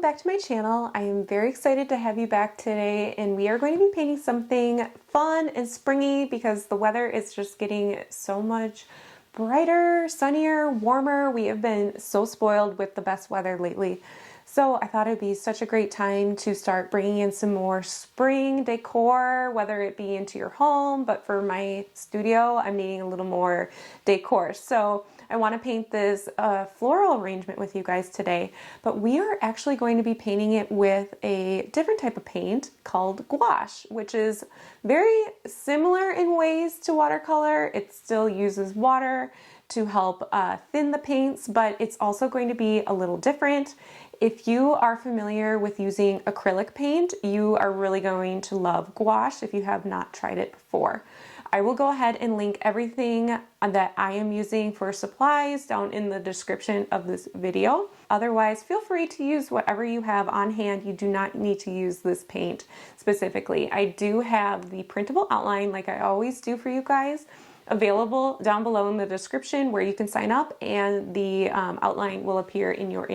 back to my channel. I am very excited to have you back today, and we are going to be painting something fun and springy because the weather is just getting so much brighter, sunnier, warmer. We have been so spoiled with the best weather lately. So I thought it'd be such a great time to start bringing in some more spring decor, whether it be into your home, but for my studio, I'm needing a little more decor. So I want to paint this floral arrangement with you guys today, but we are actually going to be painting it with a different type of paint called gouache, which is very similar in ways to watercolor. It still uses water to help thin the paints, but it's also going to be a little different. If you are familiar with using acrylic paint, you are really going to love gouache if you have not tried it before. I will go ahead and link everything that I am using for supplies down in the description of this video. Otherwise, feel free to use whatever you have on hand. You do not need to use this paint specifically. I do have the printable outline, like I always do for you guys, available down below in the description where you can sign up, and the outline will appear in your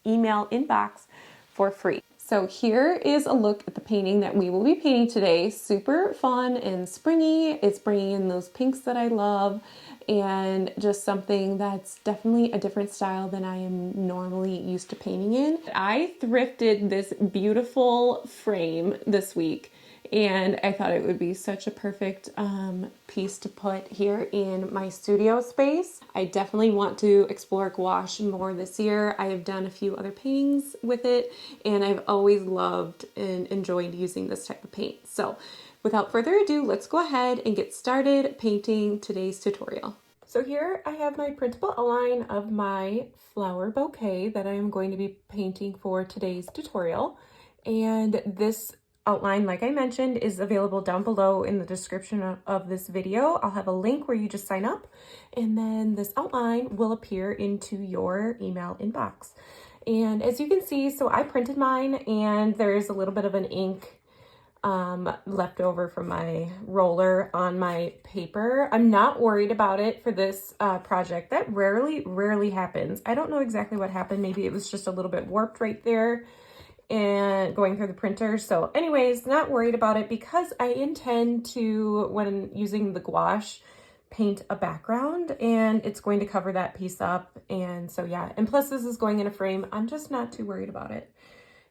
email inbox for free. So here is a look at the painting that we will be painting today. Super fun and springy. It's bringing in those pinks that I love, and just something that's definitely a different style than I am normally used to painting in. I thrifted this beautiful frame this week, and I thought it would be such a perfect piece to put here in my studio space. I definitely want to explore gouache more this year. I have done a few other paintings with it, and I've always loved and enjoyed using this type of paint. So without further ado, let's go ahead and get started painting today's tutorial. So here I have my printable outline of my flower bouquet that I am going to be painting for today's tutorial. And this outline, like I mentioned, is available down below in the description of this video. I'll have a link where you just sign up, and then this outline will appear into your email inbox. And as you can see, so I printed mine, and there's a little bit of an ink left over from my roller on my paper. I'm not worried about it for this project. That rarely happens. I don't know exactly what happened. Maybe it was just a little bit warped right there and going through the printer. So anyways, not worried about it because I intend to, when using the gouache, paint a background, and it's going to cover that piece up. And so yeah, and plus this is going in a frame. I'm just not too worried about it.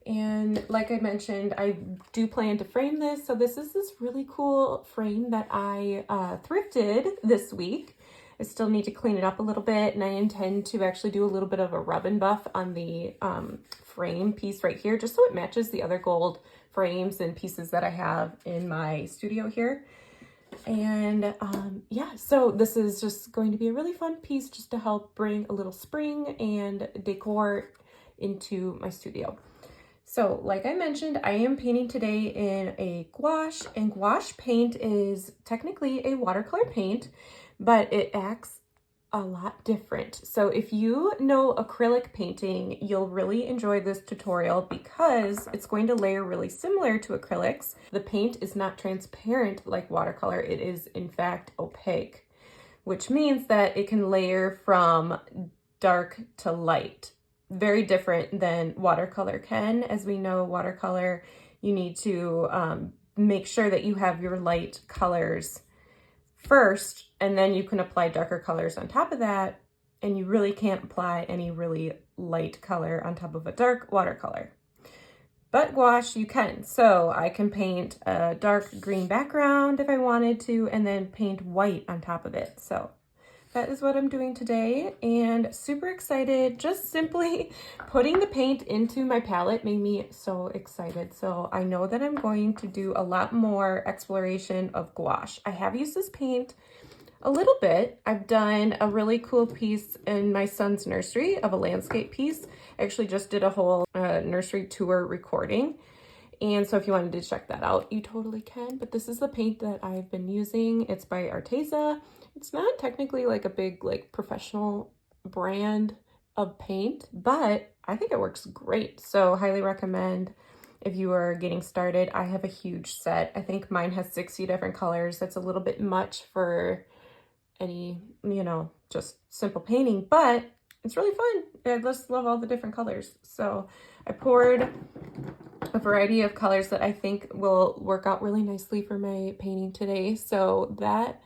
And like I mentioned, I do plan to frame this. So this is this really cool frame that I thrifted this week. I still need to clean it up a little bit, and I intend to actually do a little bit of a rub and buff on the frame piece right here, just so it matches the other gold frames and pieces that I have in my studio here. And yeah, so this is just going to be a really fun piece just to help bring a little spring and decor into my studio. So like I mentioned, I am painting today in a gouache, and gouache paint is technically a watercolor paint, but it acts a lot different. So if you know acrylic painting, you'll really enjoy this tutorial because it's going to layer really similar to acrylics. The paint is not transparent like watercolor. It is in fact opaque, which means that it can layer from dark to light. Very different than watercolor can. As we know, watercolor, you need to make sure that you have your light colors first, and then you can apply darker colors on top of that, and you really can't apply any really light color on top of a dark watercolor. But gouache you can. So I can paint a dark green background if I wanted to, and then paint white on top of it. So that is what I'm doing today, and super excited. Just simply putting the paint into my palette made me so excited. So I know that I'm going to do a lot more exploration of gouache. I have used this paint a little bit. I've done a really cool piece in my son's nursery of a landscape piece. I actually just did a whole nursery tour recording. And so if you wanted to check that out, you totally can. But this is the paint that I've been using. It's by Arteza. It's not technically like a big like professional brand of paint, but I think it works great. So highly recommend if you are getting started. I have a huge set. I think mine has 60 different colors. That's a little bit much for any, just simple painting, but it's really fun. I just love all the different colors. So I poured a variety of colors that I think will work out really nicely for my painting today. So that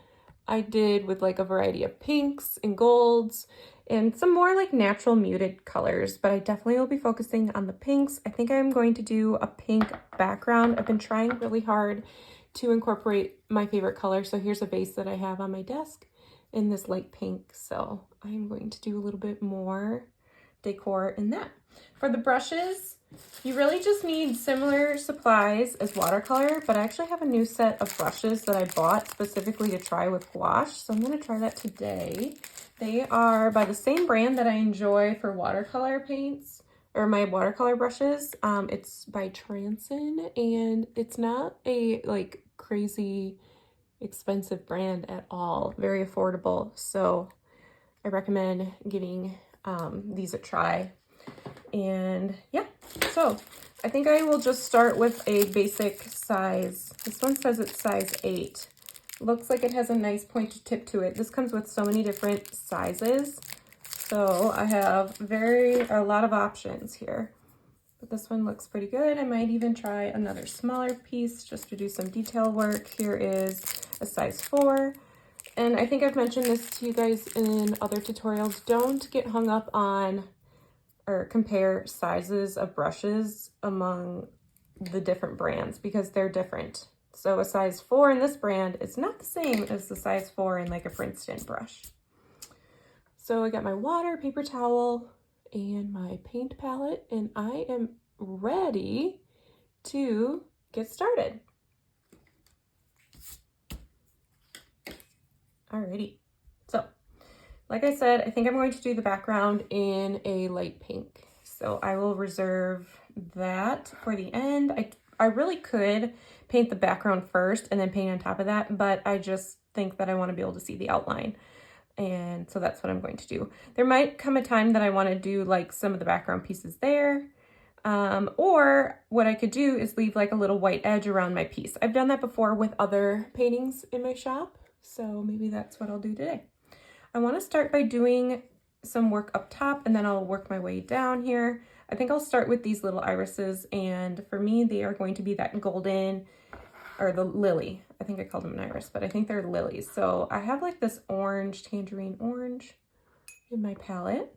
I did with like a variety of pinks and golds and some more like natural muted colors, but I definitely will be focusing on the pinks. I think I'm going to do a pink background. I've been trying really hard to incorporate my favorite color. So here's a vase that I have on my desk in this light pink. So I'm going to do a little bit more decor in that. For the brushes, you really just need similar supplies as watercolor, but I actually have a new set of brushes that I bought specifically to try with gouache. So I'm going to try that today. They are by the same brand that I enjoy for watercolor paints, or my watercolor brushes. It's by Transin, and it's not a like crazy expensive brand at all. Very affordable. So I recommend giving these a try. And yeah, so I think I will just start with a basic size. This one says it's size 8. Looks like it has a nice pointed tip to it. This comes with so many different sizes. So I have a lot of options here. But this one looks pretty good. I might even try another smaller piece just to do some detail work. Here is a size 4. And I think I've mentioned this to you guys in other tutorials. Don't get hung up on or compare sizes of brushes among the different brands because they're different. So a size 4 in this brand is not the same as the size 4 in like a Princeton brush. So I got my water, paper towel, and my paint palette, and I am ready to get started. Alrighty, so like I said, I think I'm going to do the background in a light pink. So I will reserve that for the end. I really could paint the background first and then paint on top of that, but I just think that I want to be able to see the outline. And so that's what I'm going to do. There might come a time that I want to do like some of the background pieces there. Or what I could do is leave like a little white edge around my piece. I've done that before with other paintings in my shop. So maybe that's what I'll do today. I want to start by doing some work up top and then I'll work my way down here. I think I'll start with these little irises, and for me they are going to be that golden, or the lily. I think I called them an iris, but I think they're lilies. So I have like this orange, tangerine orange in my palette,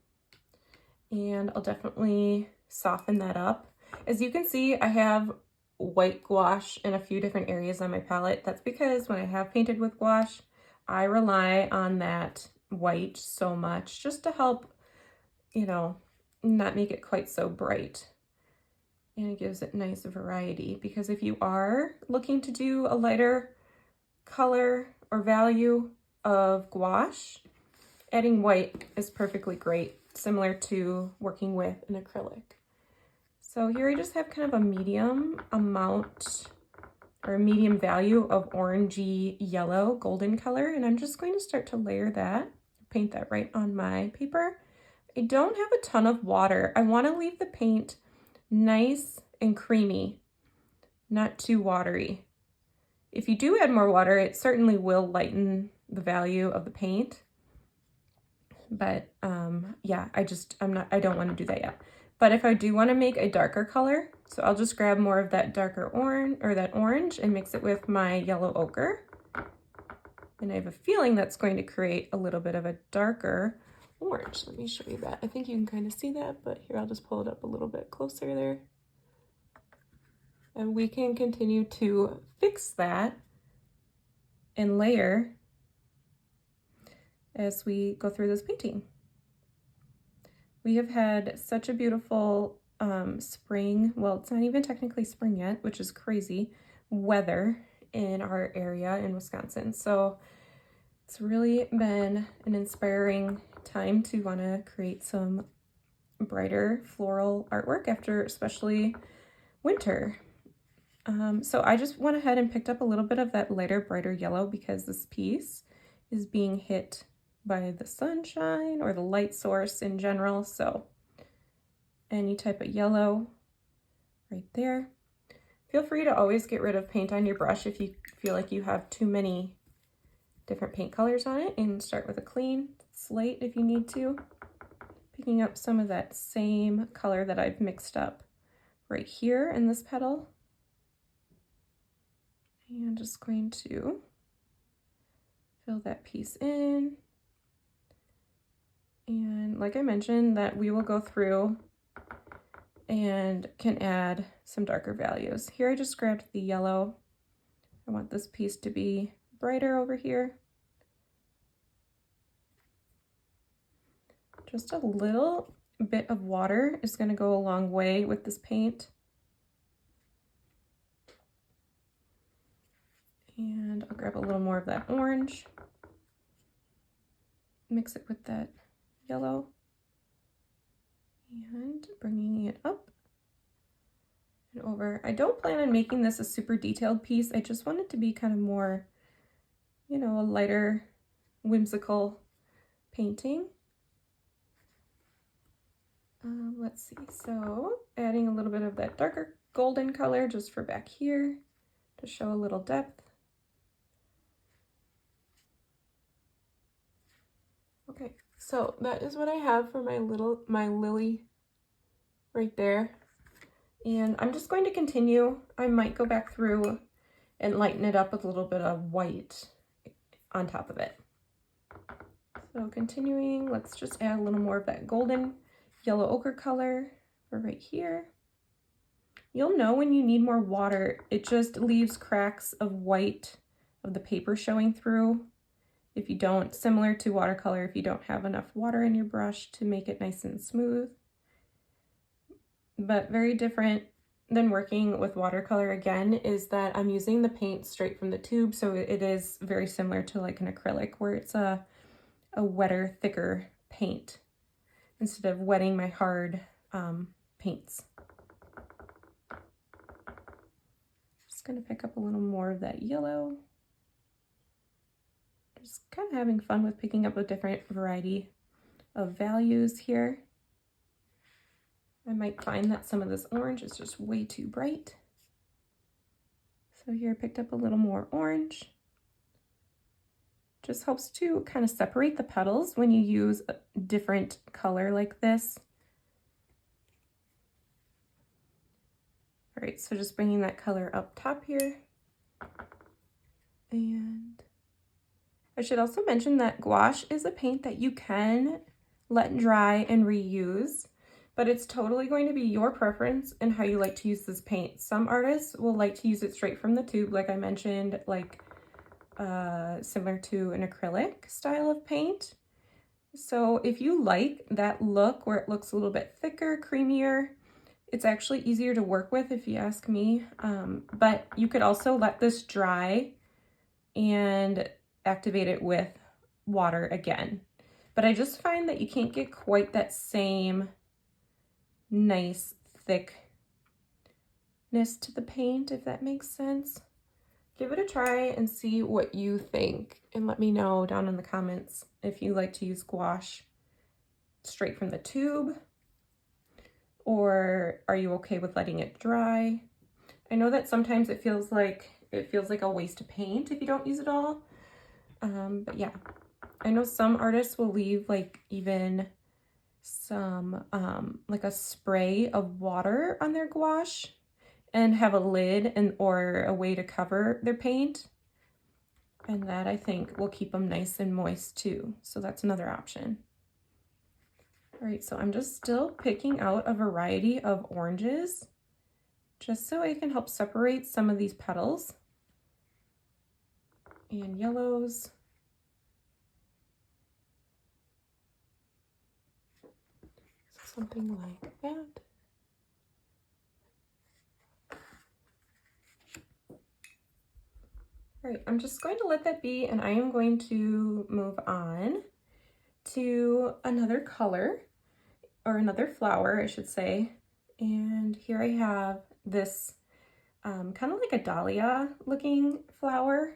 and I'll definitely soften that up. As you can see, I have white gouache in a few different areas on my palette. That's because when I have painted with gouache, I rely on that white so much just to help, you know, not make it quite so bright. And it gives it nice variety, because if you are looking to do a lighter color or value of gouache, adding white is perfectly great, similar to working with an acrylic. So here I just have kind of a medium amount or a medium value of orangey yellow golden color, and I'm just going to start to layer that, paint that right on my paper. I don't have a ton of water. I want to leave the paint nice and creamy, not too watery. If you do add more water, it certainly will lighten the value of the paint. But yeah, I don't want to do that yet. But if I do want to make a darker color, so I'll just grab more of that darker orange, or that orange, and mix it with my yellow ochre. And I have a feeling that's going to create a little bit of a darker orange. Let me show you that. I think you can kind of see that, but here, I'll just pull it up a little bit closer there. And we can continue to fix that and layer as we go through this painting. We have had such a beautiful spring, well, it's not even technically spring yet, which is crazy, weather in our area in Wisconsin. So it's really been an inspiring time to want to create some brighter floral artwork after especially winter. So I just went ahead and picked up a little bit of that lighter, brighter yellow because this piece is being hit by the sunshine or the light source in general. So any type of yellow right there. Feel free to always get rid of paint on your brush if you feel like you have too many different paint colors on it, and start with a clean slate if you need to. Picking up some of that same color that I've mixed up right here in this petal. And just going to fill that piece in. And like I mentioned, that we will go through and can add some darker values. Here I just grabbed the yellow. I want this piece to be brighter over here. Just a little bit of water is going to go a long way with this paint. And I'll grab a little more of that orange, mix it with that yellow, and bringing it up and over. I don't plan on making this a super detailed piece. I just want it to be kind of more, you know, a lighter, whimsical painting. Let's see, so adding a little bit of that darker golden color just for back here to show a little depth. Okay, so that is what I have for my lily right there. And I'm just going to continue. I might go back through and lighten it up with a little bit of white on top of it. So continuing, let's just add a little more of that golden yellow ochre color for right here. You'll know when you need more water, it just leaves cracks of white of the paper showing through. If you don't, similar to watercolor, if you don't have enough water in your brush to make it nice and smooth. But very different than working with watercolor again is that I'm using the paint straight from the tube, so it is very similar to like an acrylic where it's a wetter, thicker paint instead of wetting my hard paints. Just gonna pick up a little more of that yellow. Just kind of having fun with picking up a different variety of values here. I might find that some of this orange is just way too bright. So here I picked up a little more orange. Just helps to kind of separate the petals when you use a different color like this. All right, so just bringing that color up top here. And I should also mention that gouache is a paint that you can let dry and reuse, but it's totally going to be your preference and how you like to use this paint. Some artists will like to use it straight from the tube, like I mentioned, like similar to an acrylic style of paint. So if you like that look where it looks a little bit thicker, creamier, it's actually easier to work with if you ask me. But you could also let this dry and activate it with water again. But I just find that you can't get quite that same nice thickness to the paint, if that makes sense. Give it a try and see what you think, and let me know down in the comments if you like to use gouache straight from the tube, or are you okay with letting it dry? I know that sometimes it feels like a waste of paint if you don't use it all. But yeah, I know some artists will leave like even some like a spray of water on their gouache and have a lid or a way to cover their paint, and that I think will keep them nice and moist too, so that's another option. All right, so I'm just still picking out a variety of oranges just so I can help separate some of these petals, and yellows. Something like that. All right, I'm just going to let that be, and I am going to move on to another color, or another flower, I should say. And here I have this kind of like a dahlia looking flower.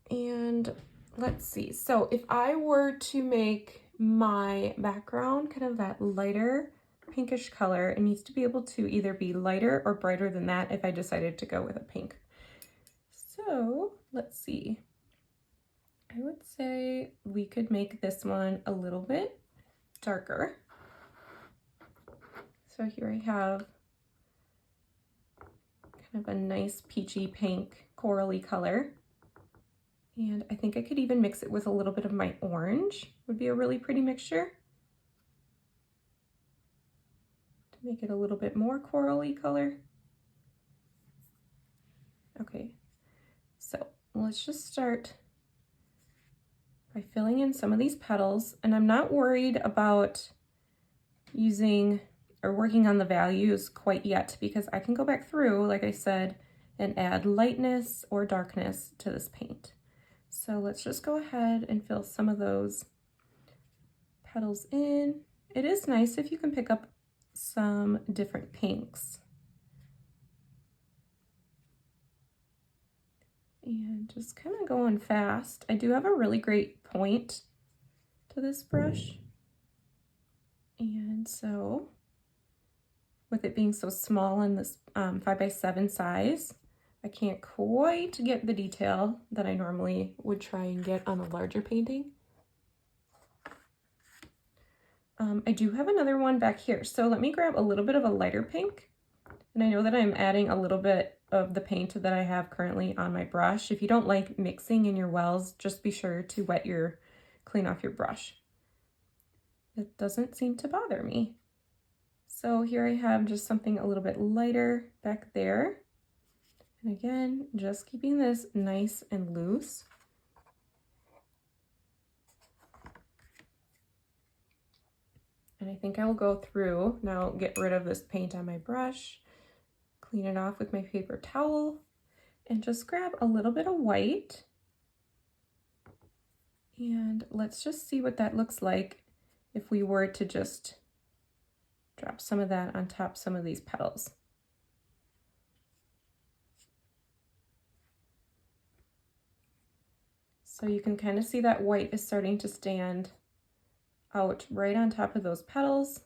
And let's see, so if I were to make my background kind of that lighter pinkish color, it needs to be able to either be lighter or brighter than that if I decided to go with a pink. So let's see, I would say we could make this one a little bit darker. So here I have kind of a nice peachy pink corally color. And I think I could even mix it with a little bit of my orange. Would be a really pretty mixture to make it a little bit more corally color. Okay, so let's just start by filling in some of these petals. And I'm not worried about using or working on the values quite yet, because I can go back through, like I said, and add lightness or darkness to this paint. So let's just go ahead and fill some of those petals in. It is nice if you can pick up some different pinks. And just kind of going fast. I do have a really great point to this brush. And so with it being so small in this 5x7 size, I can't quite get the detail that I normally would try and get on a larger painting. I do have another one back here. So let me grab a little bit of a lighter pink. And I know that I'm adding a little bit of the paint that I have currently on my brush. If you don't like mixing in your wells, just be sure to clean off your brush. It doesn't seem to bother me. So here I have just something a little bit lighter back there. And again, just keeping this nice and loose. And I think I will go through, now get rid of this paint on my brush, clean it off with my paper towel, and just grab a little bit of white. And let's just see what that looks like if we were to just drop some of that on top of some of these petals. So you can kind of see that white is starting to stand out right on top of those petals,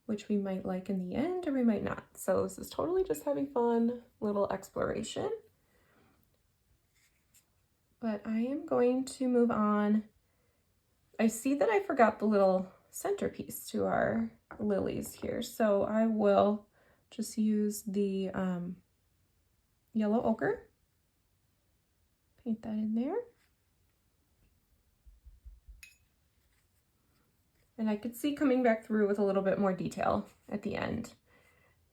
which we might like in the end or we might not. So this is totally just having fun, little exploration. But I am going to move on. I see that I forgot the little centerpiece to our lilies here. So I will just use the yellow ochre, paint that in there. And I could see coming back through with a little bit more detail at the end.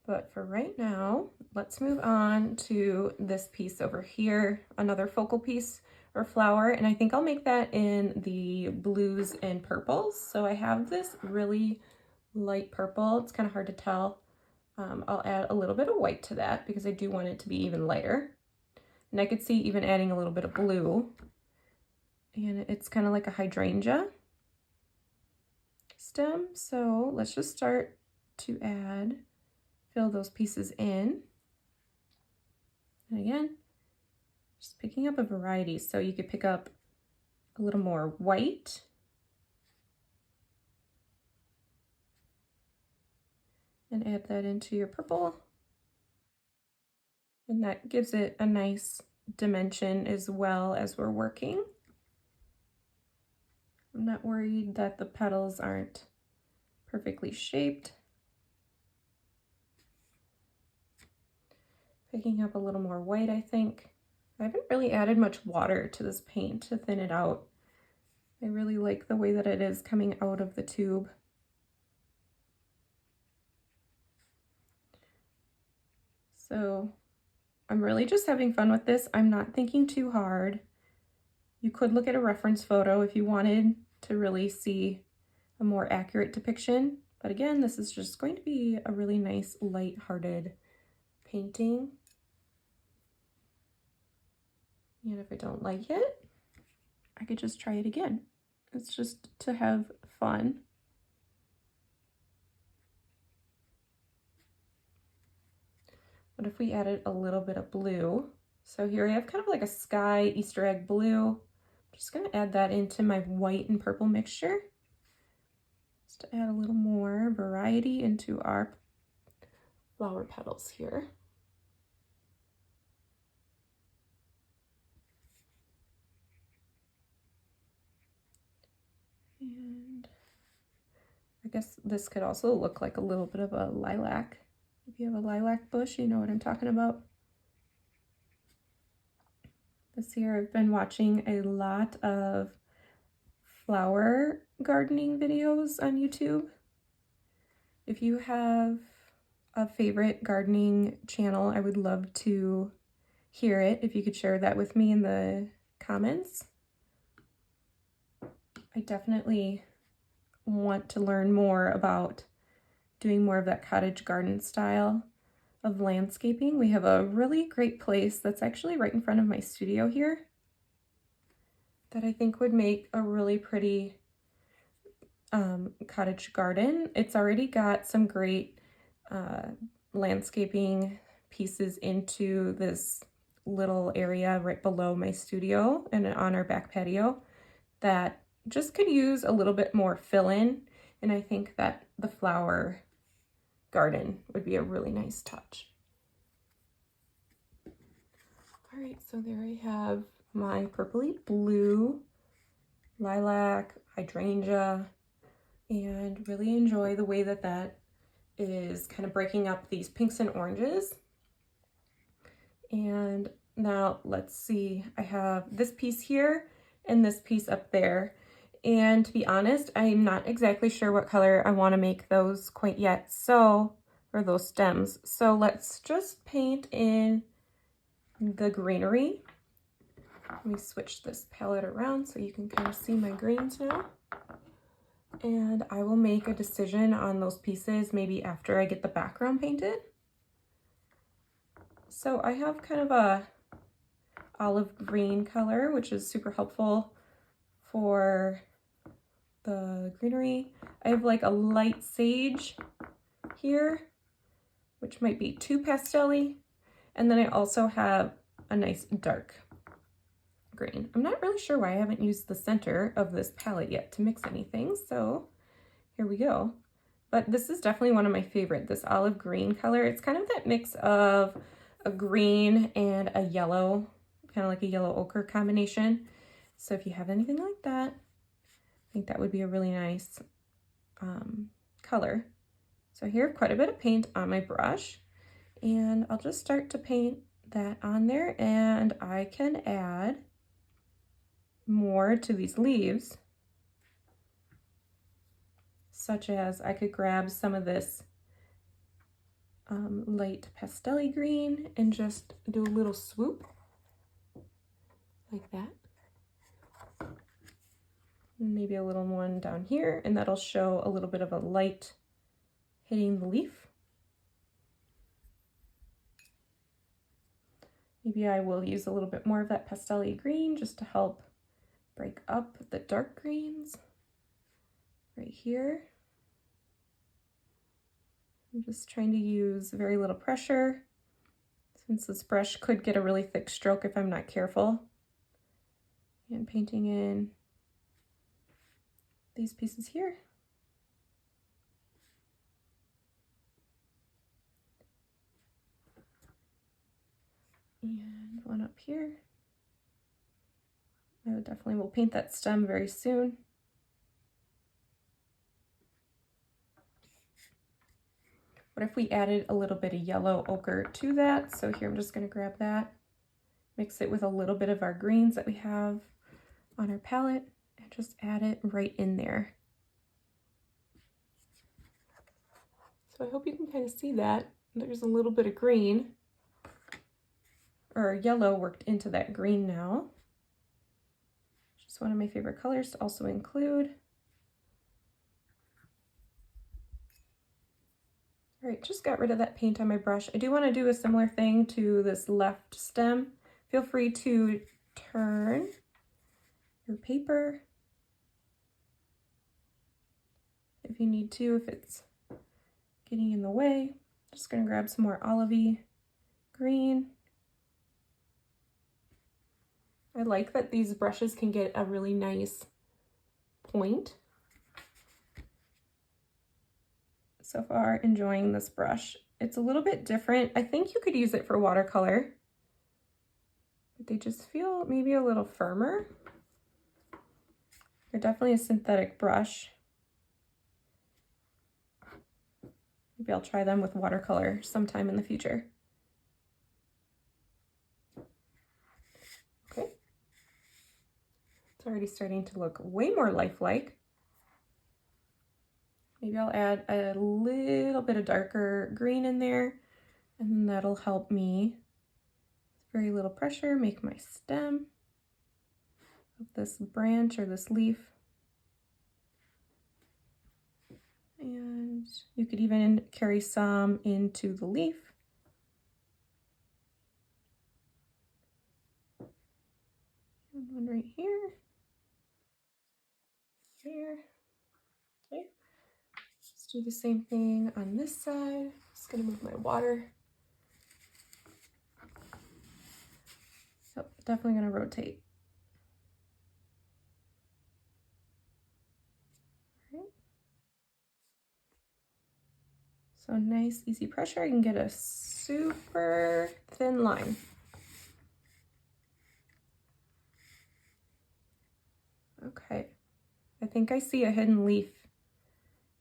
But for right now, let's move on to this piece over here, another focal piece or flower. And I think I'll make that in the blues and purples. So I have this really light purple. It's kind of hard to tell. I'll add a little bit of white to that because I do want it to be even lighter. And I could see even adding a little bit of blue. And it's kind of like a hydrangea stem. So let's just start to fill those pieces in. And again, just picking up a variety. So you could pick up a little more white. And add that into your purple. And that gives it a nice dimension as well as we're working. I'm not worried that the petals aren't perfectly shaped. Picking up a little more white, I think. I haven't really added much water to this paint to thin it out. I really like the way that it is coming out of the tube. So I'm really just having fun with this. I'm not thinking too hard. You could look at a reference photo if you wanted to really see a more accurate depiction. But again, this is just going to be a really nice, light-hearted painting. And if I don't like it, I could just try it again. It's just to have fun. What if we added a little bit of blue? So here I have kind of like a sky Easter egg blue. I'm just going to add that into my white and purple mixture. Just to add a little more variety into our flower petals here. And I guess this could also look like a little bit of a lilac. If you have a lilac bush, you know what I'm talking about. This year I've been watching a lot of flower gardening videos on YouTube. If you have a favorite gardening channel, I would love to hear it. If you could share that with me in the comments. I definitely want to learn more about doing more of that cottage garden style of landscaping. We have a really great place that's actually right in front of my studio here that I think would make a really pretty cottage garden. It's already got some great landscaping pieces into this little area right below my studio and on our back patio that just could use a little bit more fill-in, and I think that the flower garden would be a really nice touch. All right, so there I have my purpley blue, lilac, hydrangea, and really enjoy the way that that is kind of breaking up these pinks and oranges. And now let's see, I have this piece here and this piece up there. And to be honest, I'm not exactly sure what color I want to make those quite yet. So, or those stems. So let's just paint in the greenery. Let me switch this palette around so you can kind of see my greens now. And I will make a decision on those pieces maybe after I get the background painted. So I have kind of a olive green color, which is super helpful for the greenery. I have like a light sage here, which might be too pastel-y. And then I also have a nice dark green. I'm not really sure why I haven't used the center of this palette yet to mix anything, so here we go. But this is definitely one of my favorite, this olive green color. It's kind of that mix of a green and a yellow, kind of like a yellow ochre combination. So if you have anything like that, I think that would be a really nice color. So here I have quite a bit of paint on my brush, and I'll just start to paint that on there, and I can add more to these leaves, such as I could grab some of this light pastel-y green and just do a little swoop like that. Maybe a little one down here, and that'll show a little bit of a light hitting the leaf. Maybe I will use a little bit more of that pastel-y green just to help break up the dark greens right here. I'm just trying to use very little pressure, since this brush could get a really thick stroke if I'm not careful. And painting in these pieces here. And one up here. I definitely will paint that stem very soon. What if we added a little bit of yellow ochre to that? So here I'm just going to grab that, mix it with a little bit of our greens that we have on our palette, and just add it right in there. So I hope you can kind of see that. There's a little bit of green, or yellow worked into that green now. Just one of my favorite colors to also include. All right, just got rid of that paint on my brush. I do want to do a similar thing to this left stem. Feel free to turn your paper if you need to, if it's getting in the way. Just gonna grab some more olivey green. I like that these brushes can get a really nice point. So far, enjoying this brush. It's a little bit different. I think you could use it for watercolor, but they just feel maybe a little firmer. They're definitely a synthetic brush. Maybe I'll try them with watercolor sometime in the future. Okay. It's already starting to look way more lifelike. Maybe I'll add a little bit of darker green in there, and then that'll help me with very little pressure make my stem of this branch or this leaf. And you could even carry some into the leaf. And one right here. Here. Okay. Let's do the same thing on this side. Just gonna move my water. So definitely gonna rotate. Right. So nice, easy pressure. I can get a super thin line. Okay, I think I see a hidden leaf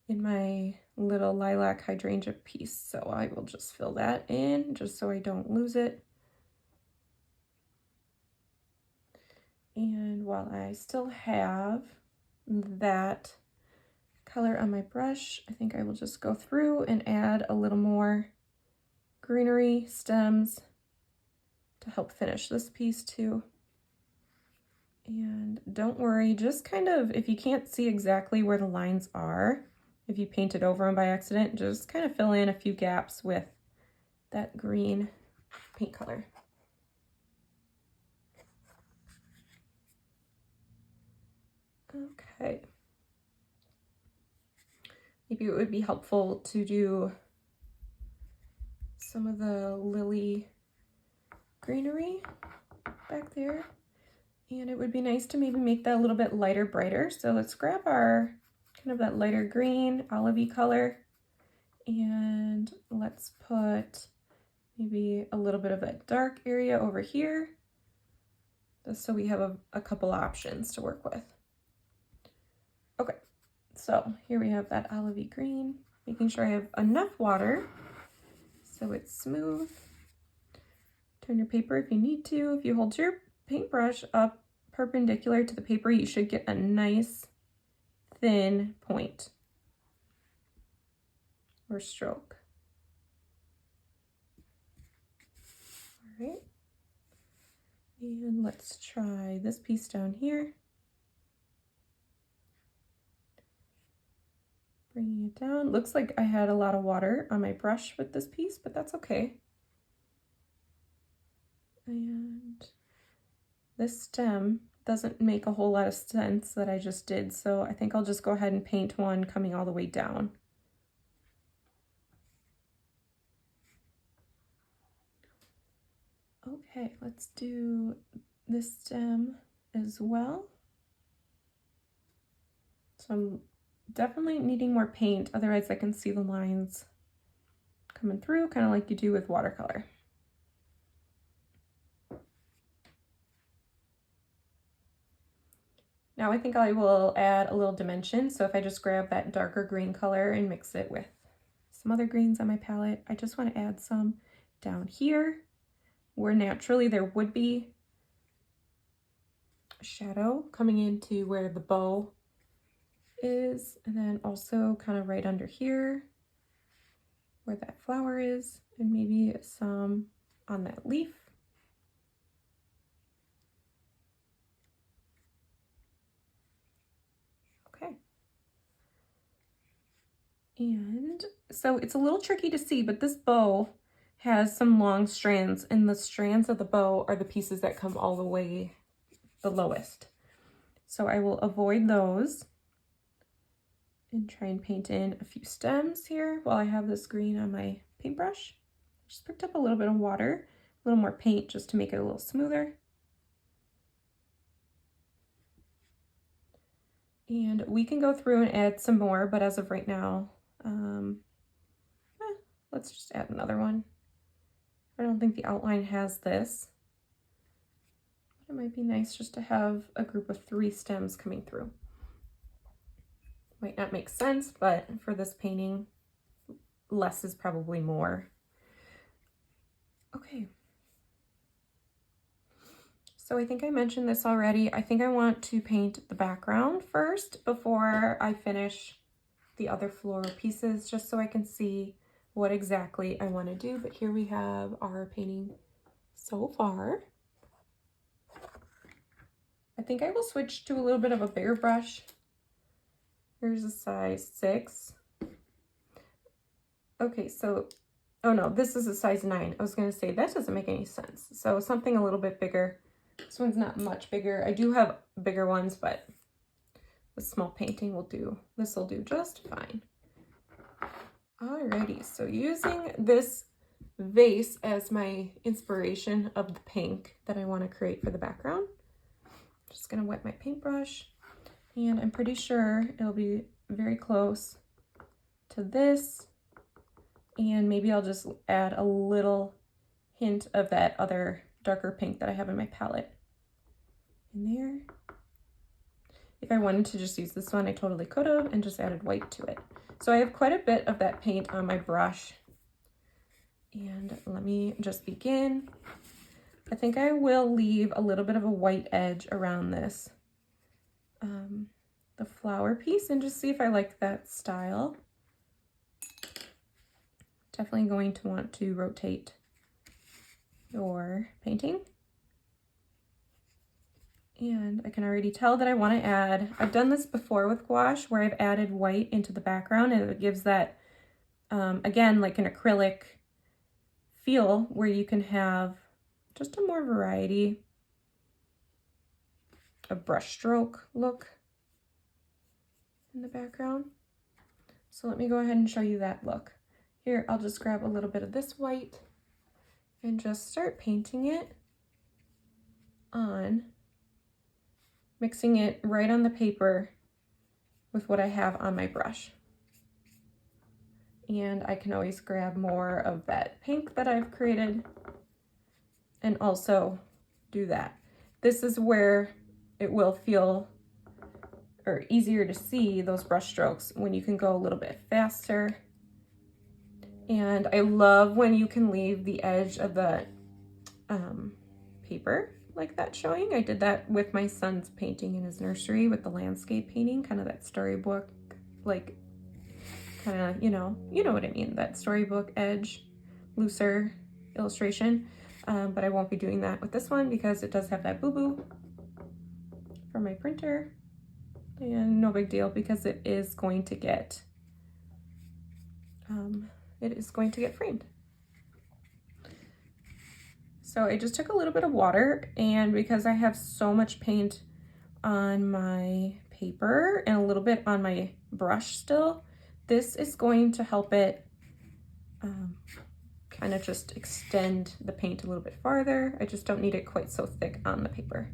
in my little lilac hydrangea piece, so I will just fill that in just so I don't lose it. And while I still have that color on my brush, I think I will just go through and add a little more greenery stems to help finish this piece too. And don't worry, just kind of, if you can't see exactly where the lines are, if you painted over them by accident, just kind of fill in a few gaps with that green paint color. Okay. Maybe it would be helpful to do some of the lily greenery back there. And it would be nice to maybe make that a little bit lighter, brighter. So let's grab our kind of that lighter green, olivey color, and let's put maybe a little bit of that dark area over here, just so we have a couple options to work with. Okay, so here we have that olivey green, making sure I have enough water so it's smooth. Turn your paper if you need to. If you hold your paintbrush up perpendicular to the paper, you should get a nice thin point or stroke. All right, and let's try this piece down here. Bringing it down. Looks like I had a lot of water on my brush with this piece, but that's okay. And this stem doesn't make a whole lot of sense that I just did, so I think I'll just go ahead and paint one coming all the way down. Okay, let's do this stem as well. So I'm definitely needing more paint, otherwise I can see the lines coming through, kind of like you do with watercolor. Now I think I will add a little dimension. So if I just grab that darker green color and mix it with some other greens on my palette, I just want to add some down here where naturally there would be a shadow coming into where the bow is, and then also kind of right under here where that flower is, and maybe some on that leaf. Okay. And so it's a little tricky to see, but this bow has some long strands, and the strands of the bow are the pieces that come all the way the lowest. So I will avoid those and try and paint in a few stems here while I have this green on my paintbrush. Just picked up a little bit of water, a little more paint just to make it a little smoother. And we can go through and add some more, but as of right now, let's just add another one. I don't think the outline has this, but it might be nice just to have a group of 3 stems coming through. Might not make sense, but for this painting, less is probably more. Okay. So I think I mentioned this already. I think I want to paint the background first before I finish the other floral pieces, just so I can see what exactly I want to do. But here we have our painting so far. I think I will switch to a little bit of a bigger brush. Here's a size 6. Okay, so, oh no, this is a size 9. I was gonna say, that doesn't make any sense. So something a little bit bigger. This one's not much bigger. I do have bigger ones, but the small painting will do. This will do just fine. Alrighty, so using this vase as my inspiration of the pink that I want to create for the background, I'm just gonna wet my paintbrush, and I'm pretty sure it'll be very close to this, and maybe I'll just add a little hint of that other darker pink that I have in my palette in there. If I wanted to just use this one, I totally could have and just added white to it. So I have quite a bit of that paint on my brush. And let me just begin. I think I will leave a little bit of a white edge around this, the flower piece, and just see if I like that style. Definitely going to want to rotate your painting. And I can already tell that I want to add, I've done this before with gouache where I've added white into the background, and it gives that, again, like an acrylic feel where you can have just a more variety of brush stroke look in the background. So let me go ahead and show you that look. Here, I'll just grab a little bit of this white and just start painting it on, mixing it right on the paper with what I have on my brush. And I can always grab more of that pink that I've created and also do that. This is where it will feel or easier to see those brush strokes when you can go a little bit faster. And I love when you can leave the edge of the paper like that showing. I did that with my son's painting in his nursery with the landscape painting, kind of that storybook, like kind of, you know what I mean, that storybook edge, looser illustration. But I won't be doing that with this one because it does have that boo-boo from my printer, and no big deal because it is going to get framed. So I just took a little bit of water, and because I have so much paint on my paper and a little bit on my brush still, this is going to help it kind of just extend the paint a little bit farther. I just don't need it quite so thick on the paper.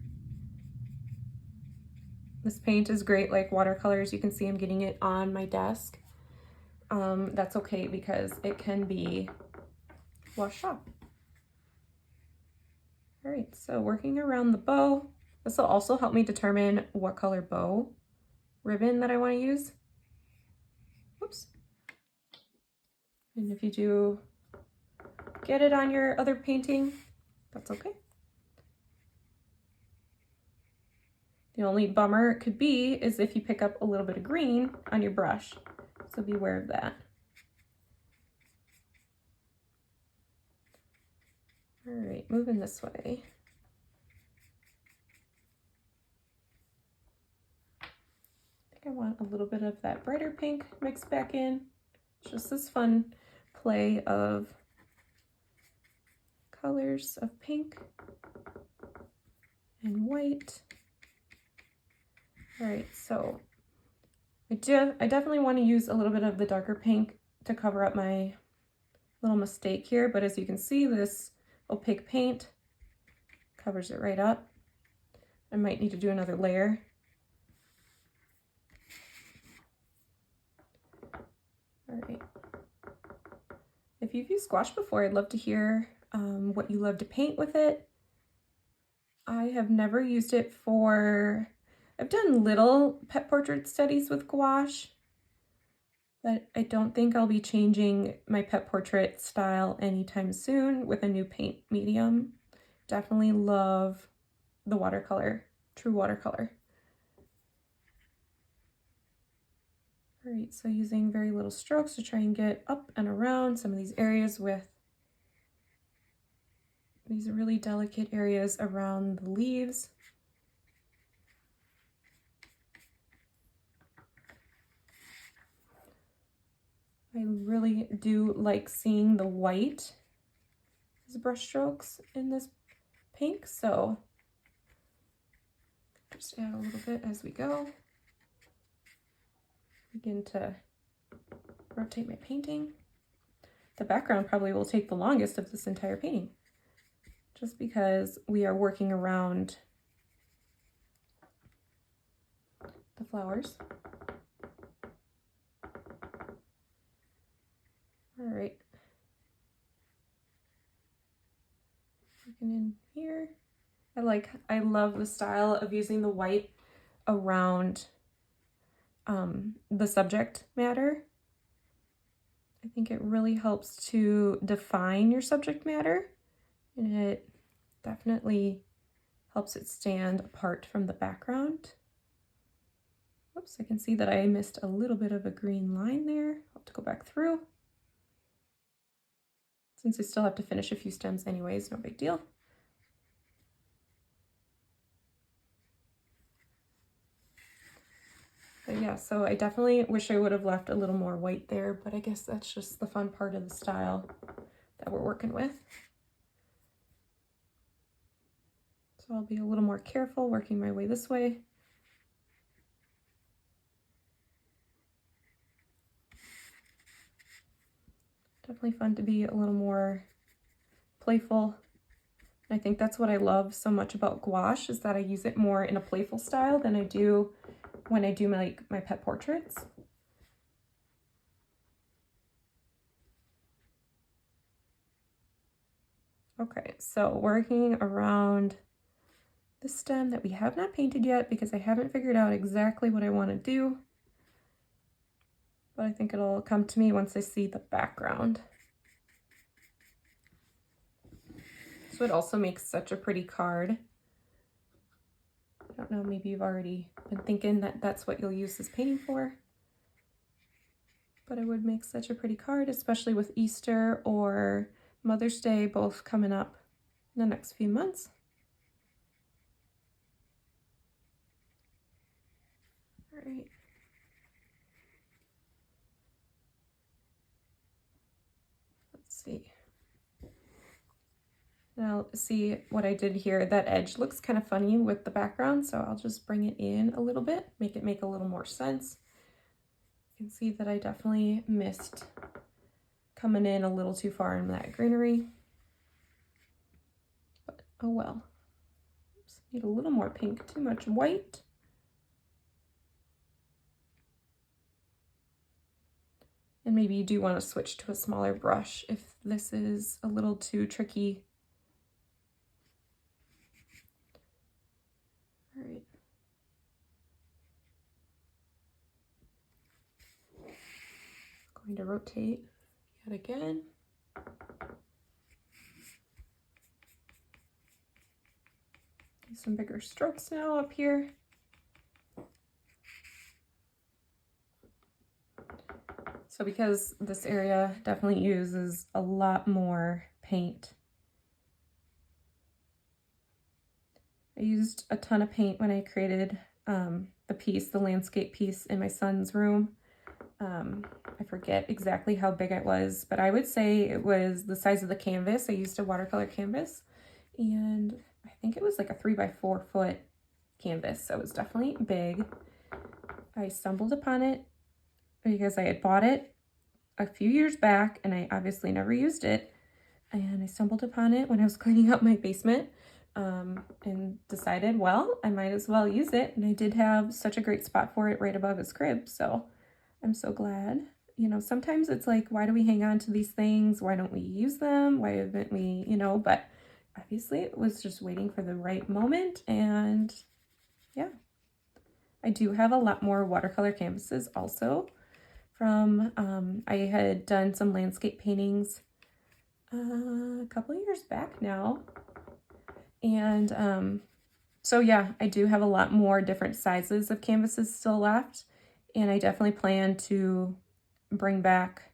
This paint is great like watercolors. You can see I'm getting it on my desk. That's okay because it can be washed off. All right, so working around the bow. This will also help me determine what color bow ribbon that I want to use. Whoops. And if you do get it on your other painting, that's okay. The only bummer it could be is if you pick up a little bit of green on your brush, so beware of that. All right, moving this way. I think I want a little bit of that brighter pink mixed back in. It's just this fun play of colors of pink and white. All right, so I definitely want to use a little bit of the darker pink to cover up my little mistake here, but as you can see, this opaque paint covers it right up. I might need to do another layer. All right. If you've used gouache before, I'd love to hear what you love to paint with it. I have never used it for, I've done little pet portrait studies with gouache, but I don't think I'll be changing my pet portrait style anytime soon with a new paint medium. Definitely love the watercolor, true watercolor. All right, so using very little strokes to try and get up and around some of these areas with these really delicate areas around the leaves. I really do like seeing the white as brush strokes in this pink, so just add a little bit as we go. Begin to rotate my painting. The background probably will take the longest of this entire painting, just because we are working around the flowers. All right. Looking in here. I love the style of using the white around the subject matter. I think it really helps to define your subject matter, and it definitely helps it stand apart from the background. Oops, I can see that I missed a little bit of a green line there. I'll have to go back through. Since I still have to finish a few stems anyways, no big deal. But yeah, so I definitely wish I would have left a little more white there, but I guess that's just the fun part of the style that we're working with. So I'll be a little more careful working my way this way. Definitely fun to be a little more playful. I think that's what I love so much about gouache, is that I use it more in a playful style than I do when I do my pet portraits. Okay, so working around the stem that we have not painted yet because I haven't figured out exactly what I want to do, but I think it'll come to me once I see the background. So it also makes such a pretty card. I don't know, maybe you've already been thinking that that's what you'll use this painting for, but it would make such a pretty card, especially with Easter or Mother's Day both coming up in the next few months. All right. Let's see. Now see what I did here. That edge looks kind of funny with the background, so I'll just bring it in a little bit, make it make a little more sense. You can see that I definitely missed coming in a little too far in that greenery, but oh well. Oops, need a little more pink, too much white. And maybe you do want to switch to a smaller brush if this is a little too tricky. All right. Going to rotate yet again. Some bigger strokes now up here. So because this area definitely uses a lot more paint, I used a ton of paint when I created the piece, the landscape piece in my son's room. I forget exactly how big it was, but I would say it was the size of the canvas. I used a watercolor canvas, and I think it was like a 3x4 foot canvas, so it was definitely big. I stumbled upon it because I had bought it a few years back and I obviously never used it, and I stumbled upon it when I was cleaning up my basement and decided, well, I might as well use it, and I did have such a great spot for it right above his crib, so I'm so glad. You know, sometimes it's like, why do we hang on to these things? Why don't we use them? Why haven't we, you know, but obviously it was just waiting for the right moment, and yeah. I do have a lot more watercolor canvases also from, I had done some landscape paintings a couple of years back now. And so yeah, I do have a lot more different sizes of canvases still left. And I definitely plan to bring back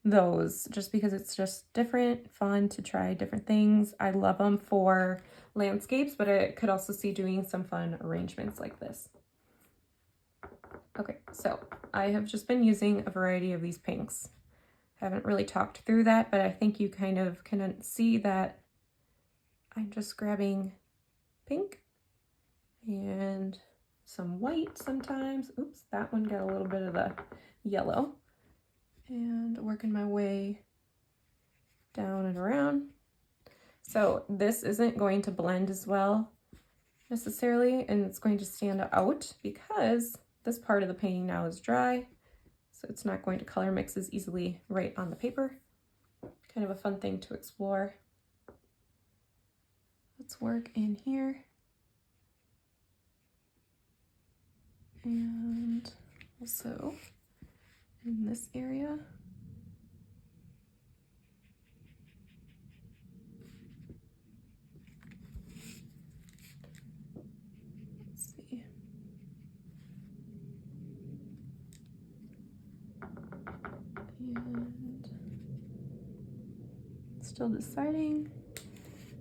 those just because it's just different, fun to try different things. I love them for landscapes, but I could also see doing some fun arrangements like this. Okay, so I have just been using a variety of these pinks. Haven't really talked through that, but I think you kind of can see that I'm just grabbing pink and some white sometimes. Oops, that one got a little bit of the yellow. And working my way down and around. So this isn't going to blend as well necessarily, and it's going to stand out because this part of the painting now is dry, so it's not going to color mix as easily right on the paper. Kind of a fun thing to explore. Let's work in here. And also in this area. Let's see. And still deciding.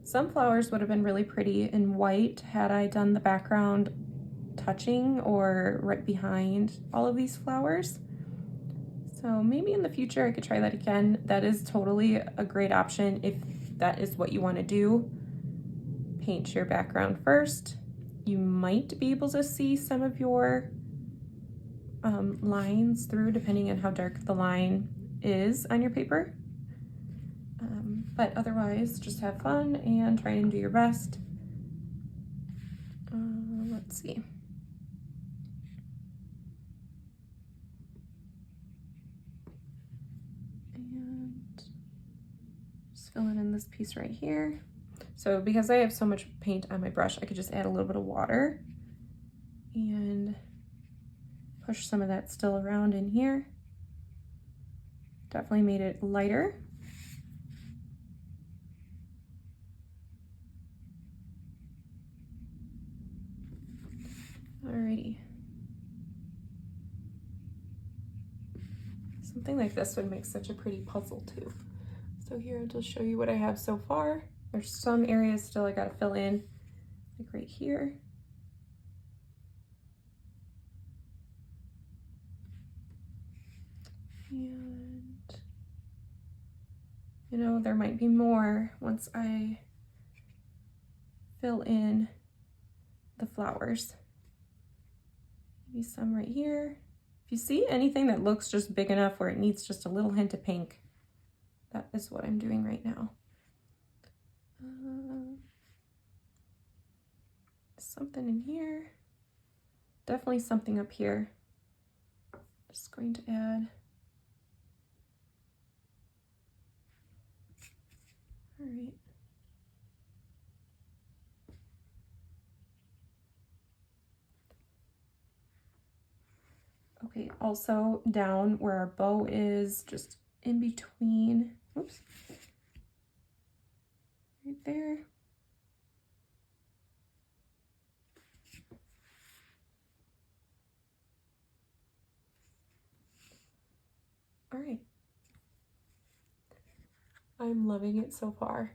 Some flowers would have been really pretty in white had I done the background touching or right behind all of these flowers. So maybe in the future I could try that again. That is totally a great option if that is what you want to do. Paint your background first. You might be able to see some of your lines through depending on how dark the line is on your paper. But otherwise, just have fun and try and do your best. Let's see. And just filling in this piece right here. So because I have so much paint on my brush, I could just add a little bit of water and push some of that still around in here. Definitely made it lighter. Alrighty. Something like this would make such a pretty puzzle too. So here I'll just show you what I have so far. There's some areas still I gotta fill in, like right here. And, you know, there might be more once I fill in the flowers. Maybe some right here. If you see anything that looks just big enough where it needs just a little hint of pink, that is what I'm doing right now. Something in here. Definitely something up here. Just going to add. All right. Okay, also down where our bow is, just in between, oops, right there. All right. I'm loving it so far.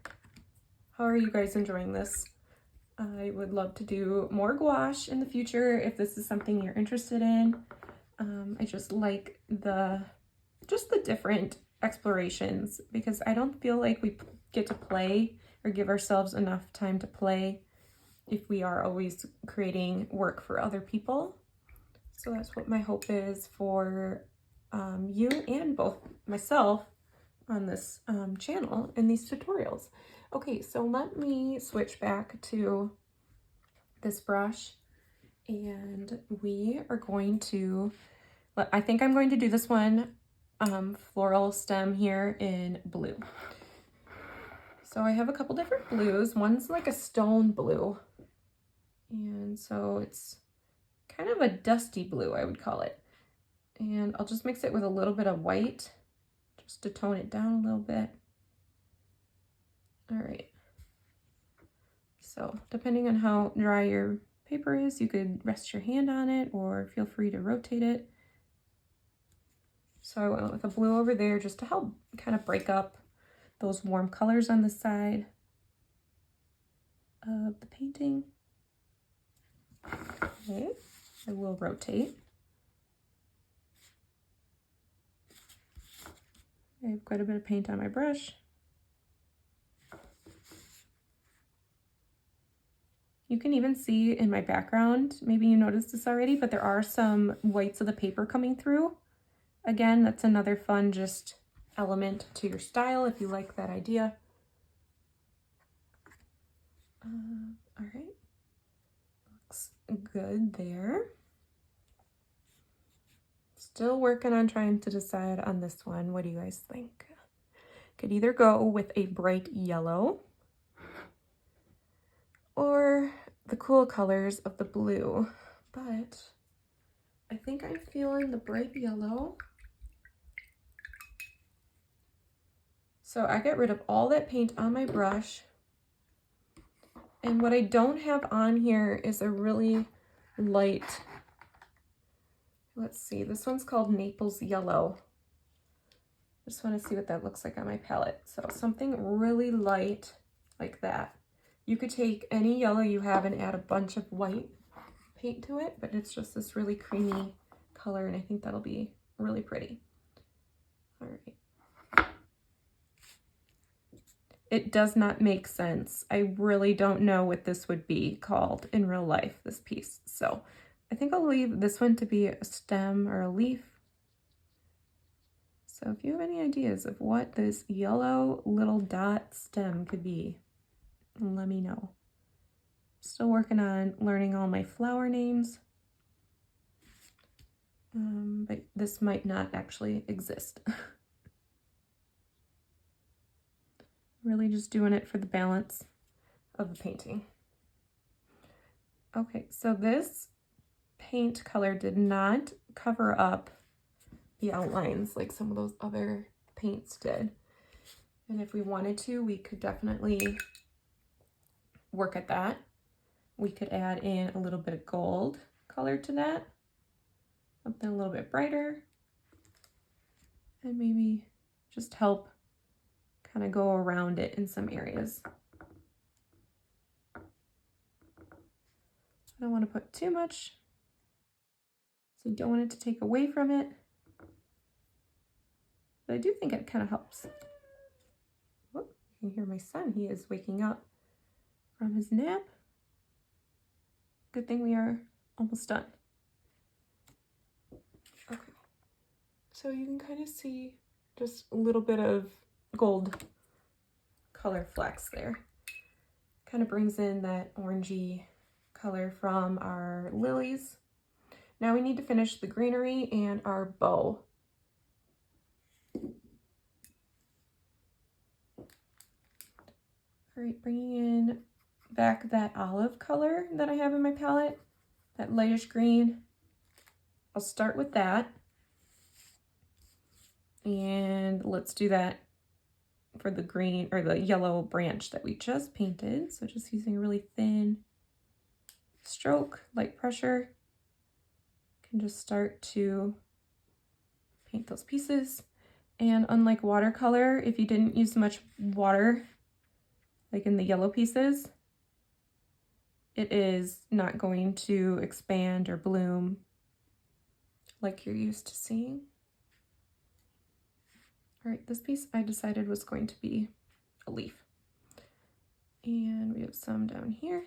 How are you guys enjoying this? I would love to do more gouache in the future if this is something you're interested in. I just like the different explorations because I don't feel like we get to play or give ourselves enough time to play if we are always creating work for other people. So that's what my hope is for you and both myself on this channel in these tutorials. Okay, so let me switch back to this brush and we are going to, I think I'm going to do this one floral stem here in blue. So I have a couple different blues. One's like a stone blue. And so it's kind of a dusty blue, I would call it. And I'll just mix it with a little bit of white just to tone it down a little bit. All right. So depending on how dry your paper is, you could rest your hand on it or feel free to rotate it. So I went with a blue over there just to help kind of break up those warm colors on the side of the painting. Okay, I will rotate. I have quite a bit of paint on my brush. You can even see in my background, maybe you noticed this already, but there are some whites of the paper coming through. Again, that's another fun just element to your style if you like that idea. All right, looks good there. Still working on trying to decide on this one. What do you guys think? Could either go with a bright yellow or the cool colors of the blue, but I think I'm feeling the bright yellow. So I get rid of all that paint on my brush. And what I don't have on here is a really light, let's see, this one's called Naples Yellow. Just want to see what that looks like on my palette. So something really light like that. You could take any yellow you have and add a bunch of white paint to it, but it's just this really creamy color, and I think that'll be really pretty. All right. It does not make sense. I really don't know what this would be called in real life, this piece. So I think I'll leave this one to be a stem or a leaf. So if you have any ideas of what this yellow little dot stem could be, let me know. Still working on learning all my flower names. But this might not actually exist. Really just doing it for the balance of the painting. Okay, so this paint color did not cover up the outlines like some of those other paints did. And if we wanted to, we could definitely work at that. We could add in a little bit of gold color to that, something a little bit brighter, and maybe just help kind of go around it in some areas. I don't want to put too much, so you don't want it to take away from it, but I do think it kind of helps. Whoop, you can hear my son, he is waking up from his nap. Good thing we are almost done. Okay, so you can kind of see just a little bit of gold color flecks there. Kind of brings in that orangey color from our lilies. Now we need to finish the greenery and our bow. All right, bringing in back that olive color that I have in my palette, that lightish green. I'll start with that. And let's do that for the green or the yellow branch that we just painted. So just using a really thin stroke, light pressure, can just start to paint those pieces. And unlike watercolor, if you didn't use much water, like in the yellow pieces, it is not going to expand or bloom like you're used to seeing. All right, this piece I decided was going to be a leaf. And we have some down here.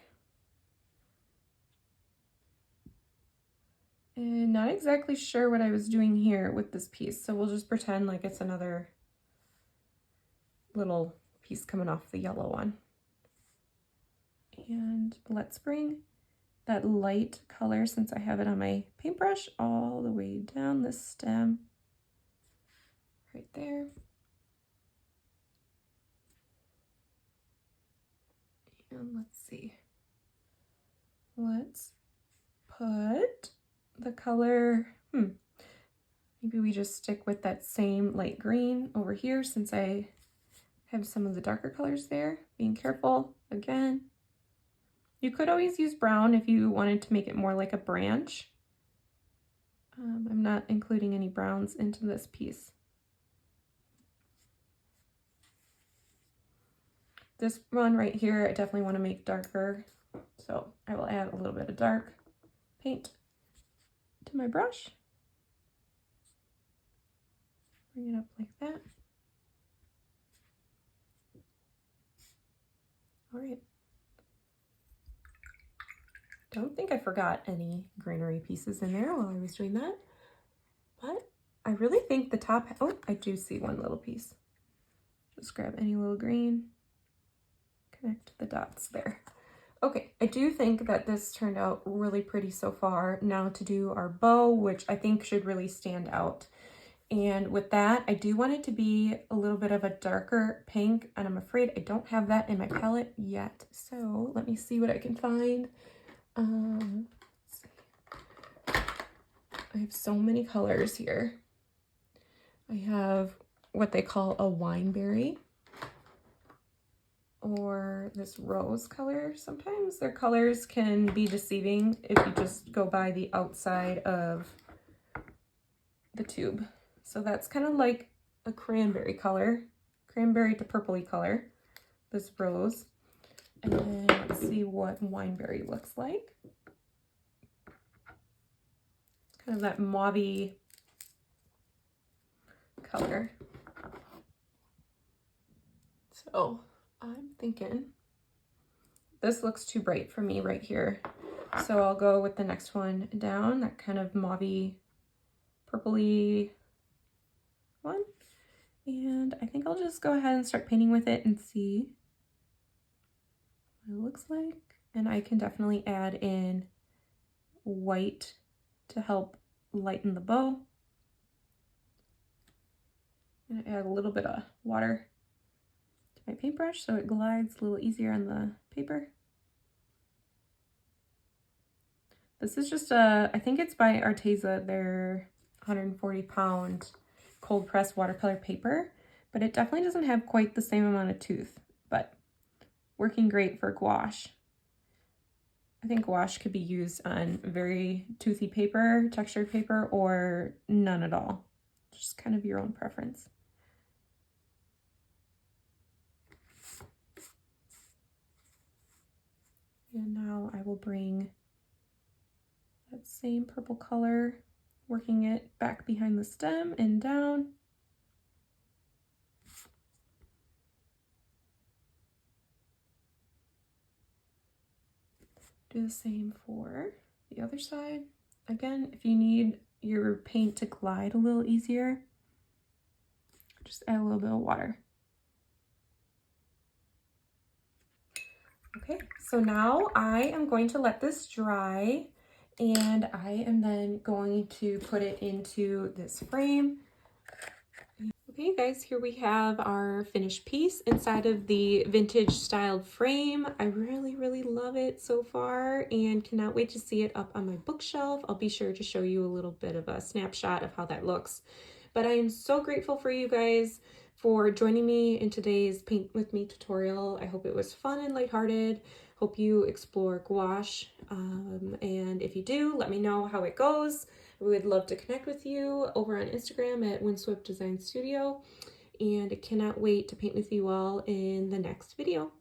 And not exactly sure what I was doing here with this piece, so we'll just pretend like it's another little piece coming off the yellow one. And let's bring that light color, since I have it on my paintbrush, all the way down the stem, right there. And let's see. Let's put the color, Maybe we just stick with that same light green over here since I have some of the darker colors there. Being careful again. You could always use brown if you wanted to make it more like a branch. I'm not including any browns into this piece. This one right here, I definitely want to make darker. So I will add a little bit of dark paint to my brush. Bring it up like that. All right. Don't think I forgot any greenery pieces in there while I was doing that, but I really think the top, oh, I do see one little piece. Just grab any little green, connect the dots there. Okay, I do think that this turned out really pretty so far. Now to do our bow, which I think should really stand out. And with that, I do want it to be a little bit of a darker pink, and I'm afraid I don't have that in my palette yet. So let me see what I can find. Let's see. I have so many colors here. I have what they call a wineberry, or this rose color. Sometimes their colors can be deceiving if you just go by the outside of the tube. So that's kind of like a cranberry color, cranberry to purpley color, this rose. And then let's see what wineberry looks like. It's kind of that mauve-y color. So I'm thinking this looks too bright for me right here. So I'll go with the next one down, that kind of mauve-y, purpley one. And I think I'll just go ahead and start painting with it and see what it looks like. And I can definitely add in white to help lighten the bow. I'm gonna add a little bit of water to my paintbrush so it glides a little easier on the paper. This is just I think it's by Arteza, their 140-pound cold pressed watercolor paper, but it definitely doesn't have quite the same amount of tooth, but working great for gouache. I think gouache could be used on very toothy paper, textured paper, or none at all. Just kind of your own preference. And now I will bring that same purple color, working it back behind the stem and down. Do the same for the other side. Again, if you need your paint to glide a little easier, just add a little bit of water. Okay, so now I am going to let this dry, and I am then going to put it into this frame. Okay guys, here we have our finished piece inside of the vintage styled frame. I really love it so far and cannot wait to see it up on my bookshelf. I'll be sure to show you a little bit of a snapshot of how that looks. But I am so grateful for you guys for joining me in today's Paint With Me tutorial. I hope it was fun and lighthearted. Hope you explore gouache, and if you do, let me know how it goes. We would love to connect with you over on Instagram at Windswept Design Studio, and I cannot wait to paint with you all in the next video.